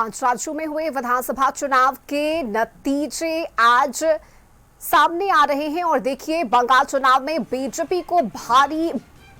5 राज्यों में हुए विधानसभा चुनाव के नतीजे आज सामने आ रहे हैं और देखिए बंगाल चुनाव में बीजेपी को भारी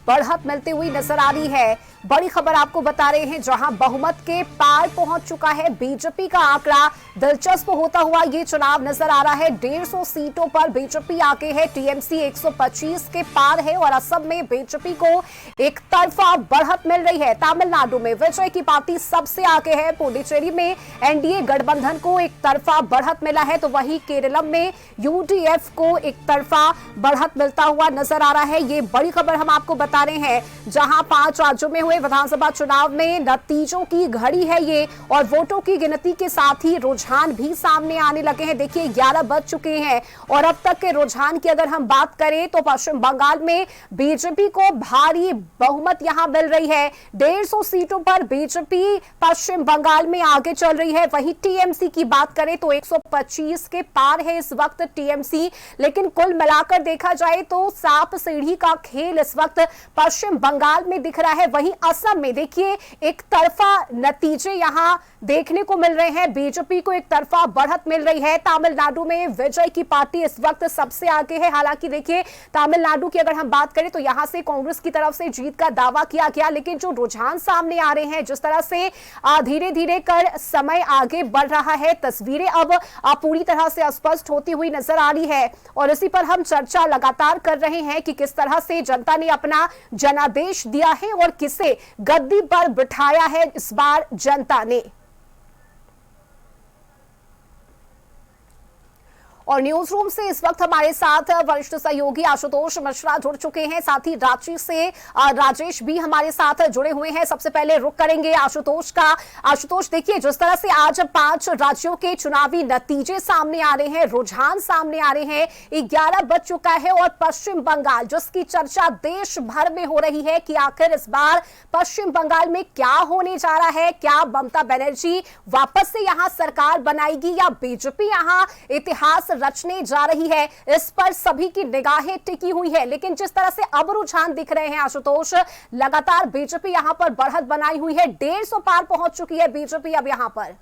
बढ़त मिलती हुई नजर आ रही है। बड़ी खबर आपको बता रहे हैं, जहां बहुमत के पार पहुंच चुका है बीजेपी का आंकड़ा। दिलचस्प होता हुआ ये चुनाव नजर आ रहा है। 150 सीटों पर बीजेपी आगे है, टीएमसी 125 के पार है और असम में बीजेपी को एक तरफा बढ़त मिल रही है। तमिलनाडु में विजय की पार्टी सबसे आगे है, पुडुचेरी में एनडीए गठबंधन को एक तरफा बढ़त मिला है, तो वहीं केरलम में यूडीएफ को एक तरफा बढ़त मिलता हुआ नजर आ रहा है। ये बड़ी खबर हम आपको बता रहे हैं, जहां 5 राज्यों में विधानसभा चुनाव में नतीजों की घड़ी है ये, और वोटों की गिनती के साथ ही रुझान भी सामने आने लगे हैं। देखिए 11 बज चुके हैं और अब तक के रुझान की अगर हम बात करें तो पश्चिम बंगाल में बीजेपी को भारी बहुमत यहां मिल रही है। 150 सीटों पर बीजेपी पश्चिम बंगाल में आगे चल रही है। वहीं टीएमसी की बात करें तो 125 के पार है इस वक्त टीएमसी, लेकिन कुल मिलाकर देखा जाए तो सांप सीढ़ी का खेल इस वक्त पश्चिम बंगाल में दिख रहा है। वहीं असम में देखिए एक तरफा नतीजे यहां देखने को मिल रहे हैं, बीजेपी को एक तरफा बढ़त मिल रही है। तमिलनाडु में विजय की पार्टी इस वक्त सबसे आगे है। हालांकि देखिए तमिलनाडु की अगर हम बात करें तो यहां से कांग्रेस की तरफ से जीत का दावा किया गया, लेकिन जो रुझान सामने आ रहे हैं, जिस तरह से धीरे धीरे कर समय आगे बढ़ रहा है, तस्वीरें अब पूरी तरह से स्पष्ट होती हुई नजर आ रही है और इसी पर हम चर्चा लगातार कर रहे हैं कि किस तरह से जनता ने अपना जनादेश दिया है और किसे गद्दी पर बिठाया है इस बार जनता ने। और न्यूज रूम से इस वक्त हमारे साथ वरिष्ठ सहयोगी आशुतोष मिश्रा जुड़ चुके हैं, साथ ही रांची से राजेश भी हमारे साथ जुड़े हुए हैं। सबसे पहले रुख करेंगे आशुतोष का। आशुतोष, देखिए जिस तरह से आज 5 राज्यों के चुनावी नतीजे सामने आ रहे हैं, रुझान सामने आ रहे हैं, 11 बज चुका है और पश्चिम बंगाल जिसकी चर्चा देश भर में हो रही है कि आखिर इस बार पश्चिम बंगाल में क्या होने जा रहा है, क्या ममता बनर्जी वापस से यहां सरकार बनाएगी या बीजेपी यहां इतिहास रचने जा रही है, इस पर सभी की निगाहें टिकी हुई है। लेकिन जिस तरह से अब रुझान दिख रहे हैं आशुतोष, लगातार बीजेपी यहां पर बढ़त बनाई हुई है, 150 पार पहुंच चुकी है बीजेपी अब यहां पर।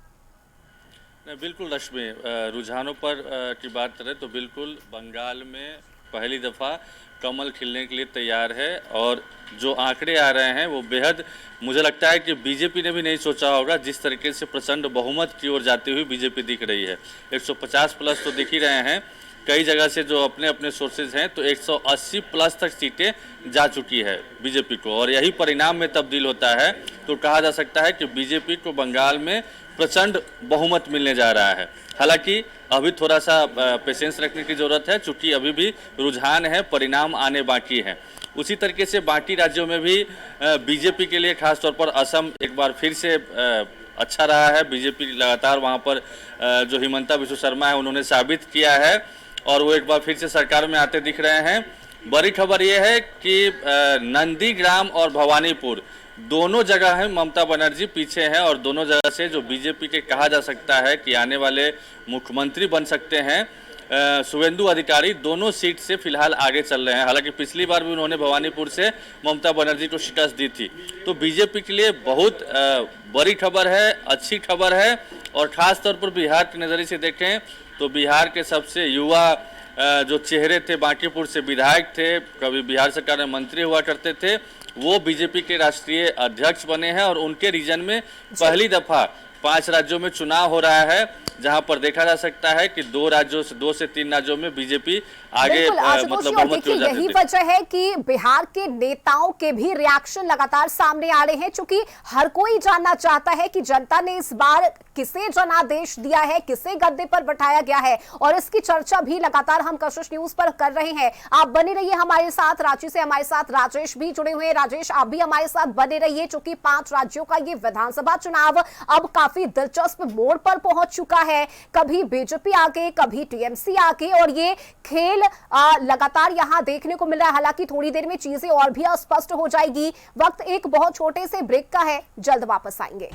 बिल्कुल रश्मि, रुझानों पर की बात करें तो बिल्कुल बंगाल में पहली दफा कमल खिलने के लिए तैयार है और जो आंकड़े आ रहे हैं वो बेहद, मुझे लगता है कि बीजेपी ने भी नहीं सोचा होगा जिस तरीके से प्रचंड बहुमत की ओर जाती हुई बीजेपी दिख रही है। 150 प्लस तो दिख ही रहे हैं, कई जगह से जो अपने अपने सोर्सेज हैं तो 180 प्लस तक सीटें जा चुकी है बीजेपी को, और यही परिणाम में तब्दील होता है तो कहा जा सकता है कि बीजेपी को बंगाल में प्रचंड बहुमत मिलने जा रहा है। हालांकि अभी थोड़ा सा पेशेंस रखने की जरूरत है, चूंकि अभी भी रुझान है, परिणाम आने बाकी हैं। उसी तरीके से बाकी राज्यों में भी बीजेपी के लिए खासतौर पर असम एक बार फिर से अच्छा रहा है। बीजेपी लगातार वहां पर जो हिमंता बिस्वा शर्मा है उन्होंने साबित किया है और वो एक बार फिर से सरकार में आते दिख रहे हैं। बड़ी खबर ये है कि नंदीग्राम और भवानीपुर दोनों जगह है ममता बनर्जी पीछे हैं और दोनों जगह से जो बीजेपी के कहा जा सकता है कि आने वाले मुख्यमंत्री बन सकते हैं शुवेंदु अधिकारी, दोनों सीट से फिलहाल आगे चल रहे हैं। हालांकि पिछली बार भी उन्होंने भवानीपुर से ममता बनर्जी को शिकस्त दी थी। तो बीजेपी के लिए बहुत बड़ी खबर है, अच्छी खबर है, और खास तौर पर बिहार के नज़रिए से देखें तो बिहार के सबसे युवा जो चेहरे थे, बांकीपुर से विधायक थे, कभी बिहार सरकार में मंत्री हुआ करते थे, वो बीजेपी के राष्ट्रीय अध्यक्ष बने हैं और उनके रीजन में पहली दफा 5 राज्यों में चुनाव हो रहा है, जहां पर देखा जा सकता है कि 2 से 3 राज्यों में बीजेपी आगे मतलब बहुमत हो जाती है। यही वजह है कि बिहार के नेताओं के भी रिएक्शन लगातार सामने आ रहे हैं, क्योंकि हर कोई जानना चाहता है कि जनता ने इस बार किसे जनादेश दिया है, किसे गद्दे पर बैठाया गया है, और इसकी चर्चा भी लगातार हम कशिश न्यूज पर कर रहे हैं। आप बने रहिए हमारे साथ। रांची से हमारे साथ राजेश भी जुड़े हुए हैं। राजेश, आप भी हमारे साथ बने रहिए, क्योंकि 5 राज्यों का ये विधानसभा चुनाव अब काफी दिलचस्प मोड़ पर पहुंच चुका है। कभी बीजेपी आगे, कभी टीएमसी आगे, और ये खेल लगातार यहां देखने को मिल रहा है। हालांकि थोड़ी देर में चीजें और भी स्पष्ट हो जाएगी। वक्त एक बहुत छोटे से ब्रेक का है, जल्द वापस आएंगे।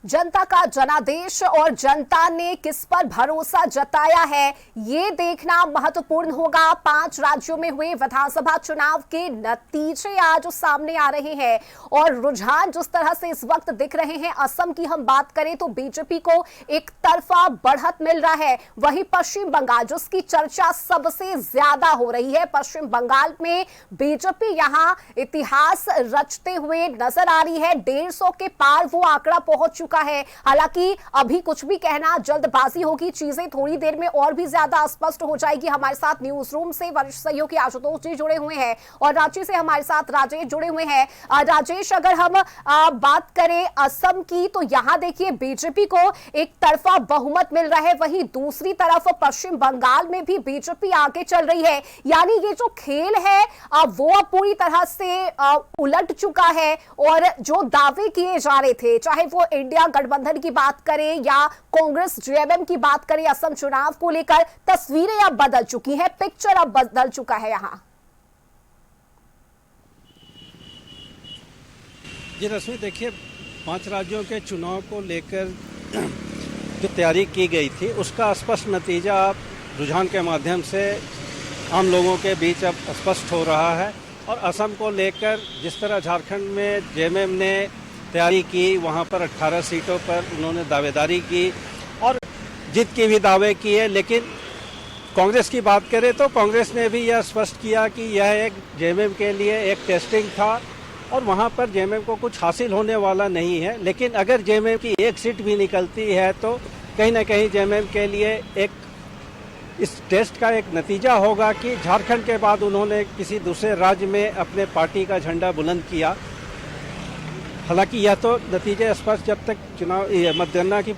जनता का जनादेश और जनता ने किस पर भरोसा जताया है, ये देखना महत्वपूर्ण होगा। 5 राज्यों में हुए विधानसभा चुनाव के नतीजे आज सामने आ रहे हैं और रुझान जिस तरह से इस वक्त दिख रहे हैं, असम की हम बात करें तो बीजेपी को एक तरफा बढ़त मिल रहा है। वहीं पश्चिम बंगाल जिसकी चर्चा सबसे ज्यादा हो रही है, पश्चिम बंगाल में बीजेपी यहां इतिहास रचते हुए नजर आ रही है। 150 के पार वो आंकड़ा पहुंच चुका है। हालांकि अभी कुछ भी कहना जल्दबाजी होगी, चीजें थोड़ी देर में और भी ज्यादा स्पष्ट हो जाएगी। हमारे साथ न्यूज रूम से वरिष्ठ सहयोगी आशुतोष जी जुड़े हुए हैं और रांची से हमारे साथ राजेश जुड़े हुए हैं। राजेश, अगर हम बात करें असम की तो यहां देखिए बीजेपी को एक तरफा बहुमत मिल रहा है, वहीं दूसरी तरफ पश्चिम बंगाल में भी बीजेपी आगे चल रही है। यानी ये जो खेल है वो अब पूरी तरह से उलट चुका है और जो दावे किए जा रहे थे, चाहे वो इंडिया गठबंधन की बात करें या कांग्रेस जेएमएम की बात करें, असम चुनाव को लेकर तस्वीरें अब बदल चुकी हैं, पिक्चर अब बदल चुका है यहां। जी रश्मि, देखिए 5 राज्यों के चुनाव को लेकर जो तैयारी की गई थी उसका स्पष्ट नतीजा रुझान के माध्यम से आम लोगों के बीच अब स्पष्ट हो रहा है। और असम को लेकर जिस तरह झारखंड में जेएमएम ने तैयारी की, वहाँ पर 18 सीटों पर उन्होंने दावेदारी की और जीत के भी दावे किए, लेकिन कांग्रेस की बात करें तो कांग्रेस ने भी यह स्पष्ट किया कि यह एक जेएमएम के लिए एक टेस्टिंग था और वहाँ पर जेएमएम को कुछ हासिल होने वाला नहीं है। लेकिन अगर जेएमएम की एक सीट भी निकलती है तो कहीं ना कहीं जेएमएम के लिए एक इस टेस्ट का एक नतीजा होगा कि झारखंड के बाद उन्होंने किसी दूसरे राज्य में अपने पार्टी का झंडा बुलंद किया। हालांकि यह तो नतीजे स्पष्ट, जब तक चुनाव मतगणना की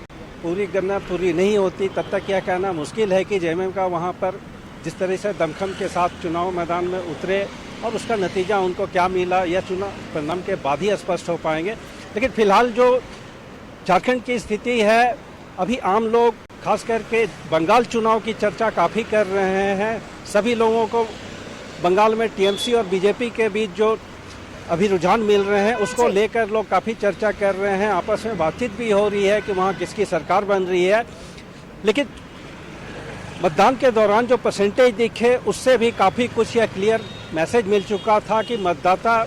गणना पूरी नहीं होती तब तक यह कहना मुश्किल है कि जेएमएम का वहां पर जिस तरह से दमखम के साथ चुनाव मैदान में उतरे और उसका नतीजा उनको क्या मिला, यह चुनाव परिणाम के बाद ही स्पष्ट हो पाएंगे। लेकिन फिलहाल जो झारखंड की स्थिति है, अभी आम लोग खास करके बंगाल चुनाव की चर्चा काफ़ी कर रहे हैं। सभी लोगों को बंगाल में टीएमसी और बीजेपी के बीच जो अभी रुझान मिल रहे हैं उसको लेकर लोग काफ़ी चर्चा कर रहे हैं। आपस में बातचीत भी हो रही है कि वहाँ किसकी सरकार बन रही है। लेकिन मतदान के दौरान जो परसेंटेज दिखे उससे भी काफ़ी कुछ यह क्लियर मैसेज मिल चुका था कि मतदाता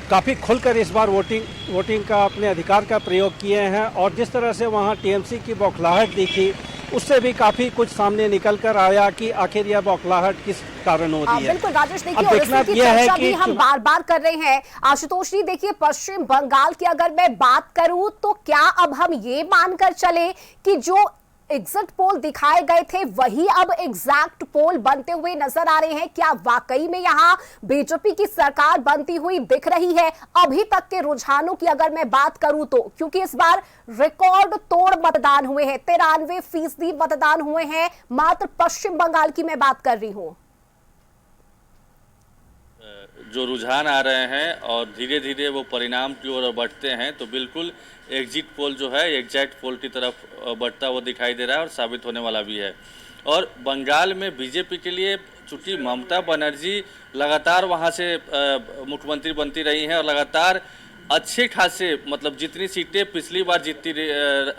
काफ़ी खुलकर इस बार वोटिंग का अपने अधिकार का प्रयोग किए हैं। और जिस तरह से वहाँ टीएमसी की बौखलाहट दिखी उससे भी काफ़ी कुछ सामने निकल कर आया कि आखिर यह बौखलाहट किस कारण हो रही है। बिल्कुल राजेश, देखिए और इसकी चर्चा भी हम बार बार कर रहे हैं। आशुतोष जी, देखिए पश्चिम बंगाल की अगर मैं बात करूं तो क्या अब हम ये मानकर चले कि जो एग्जिट पोल दिखाए गए थे वही अब एग्जैक्ट पोल बनते हुए नजर आ रहे हैं? क्या वाकई में यहां बीजेपी की सरकार बनती हुई दिख रही है? अभी तक के रुझानों की अगर मैं बात करूं तो, क्योंकि इस बार रिकॉर्ड तोड़ मतदान हुए हैं, 93% मतदान हुए हैं मात्र पश्चिम बंगाल की मैं बात कर रही हूं। जो रुझान आ रहे हैं और धीरे धीरे वो परिणाम की ओर बढ़ते हैं, तो बिल्कुल एग्जिट पोल जो है एग्जैक्ट पोल की तरफ बढ़ता हुआ दिखाई दे रहा है और साबित होने वाला भी है। और बंगाल में बीजेपी के लिए चूंकि ममता बनर्जी लगातार वहाँ से मुख्यमंत्री बनती रही हैं और लगातार अच्छे खासे मतलब जितनी सीटें पिछली बार जीतती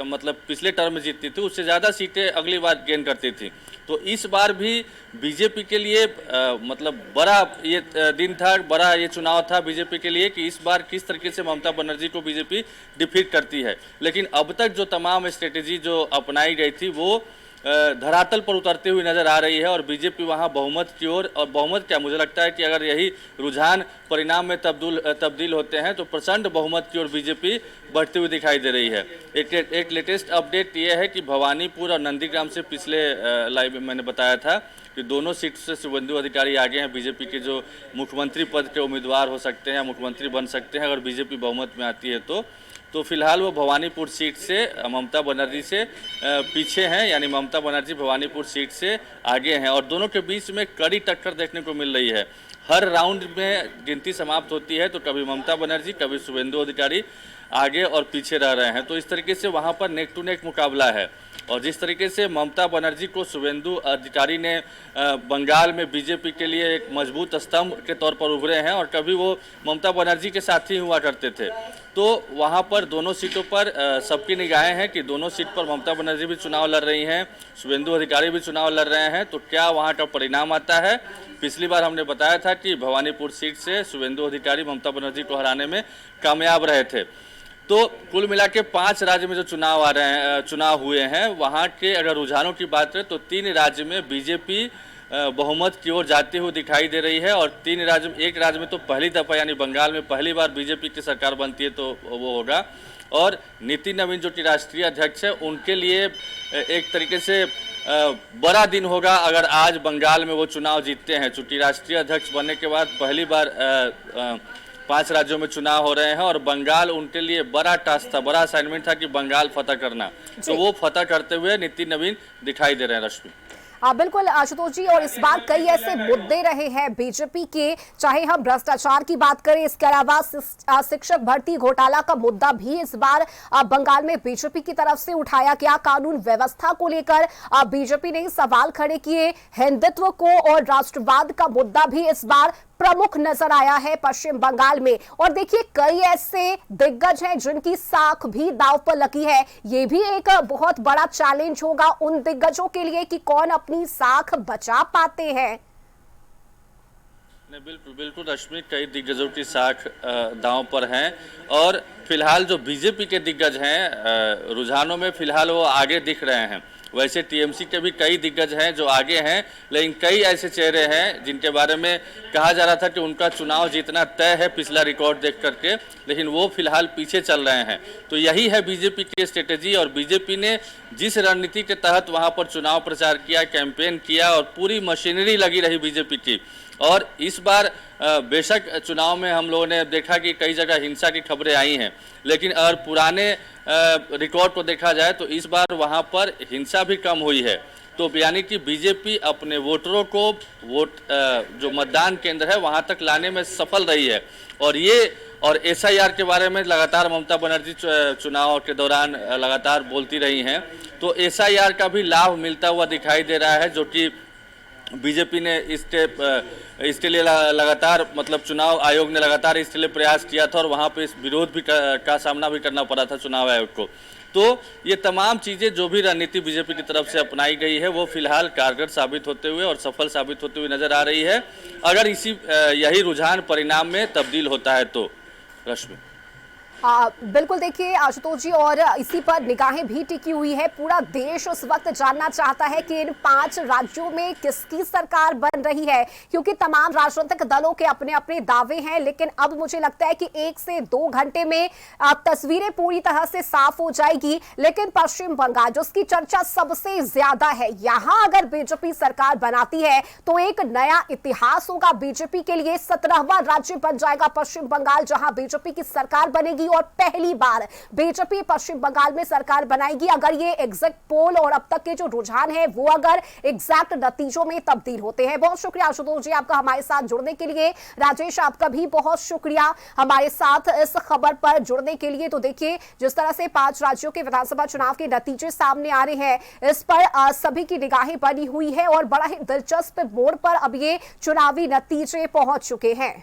मतलब पिछले टर्म में जीतती थी उससे ज़्यादा सीटें अगली बार गेन करती थी। तो इस बार भी बीजेपी के लिए मतलब बड़ा ये दिन था, बड़ा ये चुनाव था बीजेपी के लिए कि इस बार किस तरीके से ममता बनर्जी को बीजेपी डिफीट करती है। लेकिन अब तक जो तमाम स्ट्रेटेजी जो अपनाई गई थी वो धरातल पर उतरती हुई नजर आ रही है और बीजेपी वहां बहुमत की ओर, और बहुमत क्या, मुझे लगता है कि अगर यही रुझान परिणाम में तब्दील होते हैं तो प्रचंड बहुमत की ओर बीजेपी बढ़ती हुई दिखाई दे रही है। एक लेटेस्ट अपडेट ये है कि भवानीपुर और नंदीग्राम से पिछले लाइव में मैंने बताया था कि दोनों सीट से शुभेंदु अधिकारी आगे हैं, बीजेपी के जो मुख्यमंत्री पद के उम्मीदवार हो सकते हैं या मुख्यमंत्री बन सकते हैं अगर बीजेपी बहुमत में आती है तो फिलहाल वो भवानीपुर सीट से ममता बनर्जी से पीछे हैं, यानी ममता बनर्जी भवानीपुर सीट से आगे हैं और दोनों के बीच में कड़ी टक्कर देखने को मिल रही है। हर राउंड में गिनती समाप्त होती है तो कभी ममता बनर्जी कभी शुभेंदु अधिकारी आगे और पीछे रह रहे हैं, तो इस तरीके से वहाँ पर नेक टू नेक मुकाबला है। और जिस तरीके से ममता बनर्जी को शुभेंदु अधिकारी ने बंगाल में बीजेपी के लिए एक मजबूत स्तंभ के तौर पर उभरे हैं, और कभी वो ममता बनर्जी के साथी हुआ करते थे, तो वहाँ पर दोनों सीटों पर सबकी निगाहें हैं कि दोनों सीट पर ममता बनर्जी भी चुनाव लड़ रही हैं, शुभेंदु अधिकारी भी चुनाव लड़ रहे हैं। तो क्या वहाँ का परिणाम आता है? पिछली बार हमने बताया था कि भवानीपुर सीट से शुभेंदु अधिकारी ममता बनर्जी को हराने में कामयाब रहे थे। तो कुल मिला के 5 राज्य में जो चुनाव हुए हैं, वहाँ के अगर रुझानों की बात करें तो 3 राज्य में बीजेपी बहुमत की ओर जाती हुई दिखाई दे रही है, और 3 राज्य में, एक राज्य में तो पहली दफा यानी बंगाल में पहली बार बीजेपी की सरकार बनती है तो वो होगा। और नितिन नवीन जो कि राष्ट्रीय अध्यक्ष है, उनके लिए एक तरीके से बड़ा दिन होगा अगर आज बंगाल में वो चुनाव जीतते हैं, चूंकि राष्ट्रीय अध्यक्ष बनने के बाद पहली बार 5 राज्यों में चुनाव हो रहे हैं, और बंगाल उनके लिए बड़ा टास्क था, बड़ा असाइनमेंट था कि बंगाल फतह करना। तो वो फतह करते हुए नितिन नवीन दिखाई दे रहे हैं। रश्मि, बिल्कुल आशुतोष जी, और इस बार कई ऐसे मुद्दे रहे हैं बीजेपी के, चाहे हम भ्रष्टाचार की बात करें, इसके अलावा शिक्षक भर्ती घोटाला का मुद्दा भी इस बार बंगाल में बीजेपी की तरफ से उठाया गया। कानून व्यवस्था को लेकर बीजेपी ने सवाल खड़े किए, हिंदुत्व को और राष्ट्रवाद का मुद्दा भी इस बार प्रमुख नजर आया है पश्चिम बंगाल में। और देखिए कई ऐसे दिग्गज हैं जिनकी साख भी दांव पर लगी है। ये भी एक बहुत बड़ा चैलेंज होगा उन दिग्गजों के लिए कि कौन अपनी साख बचा पाते हैं। बिल्कुल बिल्कुल रश्मि, कई दिग्गजों की साख दांव पर हैं, और फिलहाल जो बीजेपी के दिग्गज हैं रुझानों में फिलहाल वो आगे दिख रहे हैं। वैसे टीएमसी के भी कई दिग्गज हैं जो आगे हैं, लेकिन कई ऐसे चेहरे हैं जिनके बारे में कहा जा रहा था कि उनका चुनाव जीतना तय है पिछला रिकॉर्ड देख करके, लेकिन वो फिलहाल पीछे चल रहे हैं। तो यही है बीजेपी की स्ट्रेटेजी, और बीजेपी ने जिस रणनीति के तहत वहाँ पर चुनाव प्रचार किया, कैंपेन किया, और पूरी मशीनरी लगी रही बीजेपी की। और इस बार बेशक चुनाव में हम लोगों ने देखा कि कई जगह हिंसा की खबरें आई हैं, लेकिन अगर पुराने रिकॉर्ड को देखा जाए तो इस बार वहां पर हिंसा भी कम हुई है। तो यानी कि बीजेपी अपने वोटरों को जो मतदान केंद्र है वहां तक लाने में सफल रही है। और एसआईआर के बारे में लगातार ममता बनर्जी चुनाव के दौरान लगातार बोलती रही हैं, तो एसआईआर का भी लाभ मिलता हुआ दिखाई दे रहा है, जो कि बीजेपी ने इसके लिए लगातार, मतलब चुनाव आयोग ने लगातार इसके लिए प्रयास किया था, और वहाँ पे इस विरोध भी का सामना भी करना पड़ा था चुनाव आयोग को। तो ये तमाम चीज़ें जो भी रणनीति बीजेपी की तरफ से अपनाई गई है वो फिलहाल कारगर साबित होते हुए और सफल साबित होते हुए नजर आ रही है, अगर यही रुझान परिणाम में तब्दील होता है तो। रश्मि, बिल्कुल देखिए आशुतोष जी, और इसी पर निगाहें भी टिकी हुई है। पूरा देश उस वक्त जानना चाहता है कि इन 5 राज्यों में किसकी सरकार बन रही है, क्योंकि तमाम राजनीतिक दलों के अपने अपने दावे हैं। लेकिन अब मुझे लगता है कि 1 से 2 घंटे में तस्वीरें पूरी तरह से साफ हो जाएगी। लेकिन पश्चिम बंगाल जो उसकी चर्चा सबसे ज्यादा है, यहाँ अगर बीजेपी सरकार बनाती है तो एक नया इतिहास होगा बीजेपी के लिए। 17वां राज्य बन जाएगा पश्चिम बंगाल जहां बीजेपी की सरकार बनेगी, और पहली बार बीजेपी पश्चिम बंगाल में सरकार बनाएगी अगर ये एग्जिट पोल और अब तक के जो रुझान है वो अगर एग्जैक्ट नतीजों में तब्दील होते हैं। बहुत शुक्रिया आशुतोष जी आपका हमारे साथ जुड़ने के लिए। राजेश आपका भी बहुत शुक्रिया हमारे साथ इस खबर पर जुड़ने के लिए। तो देखिए जिस तरह से 5 राज्यों के विधानसभा चुनाव के नतीजे सामने आ रहे हैं, इस पर सभी की निगाहें बनी हुई है, और बड़ा ही दिलचस्प मोड़ पर अब ये चुनावी नतीजे पहुंच चुके हैं।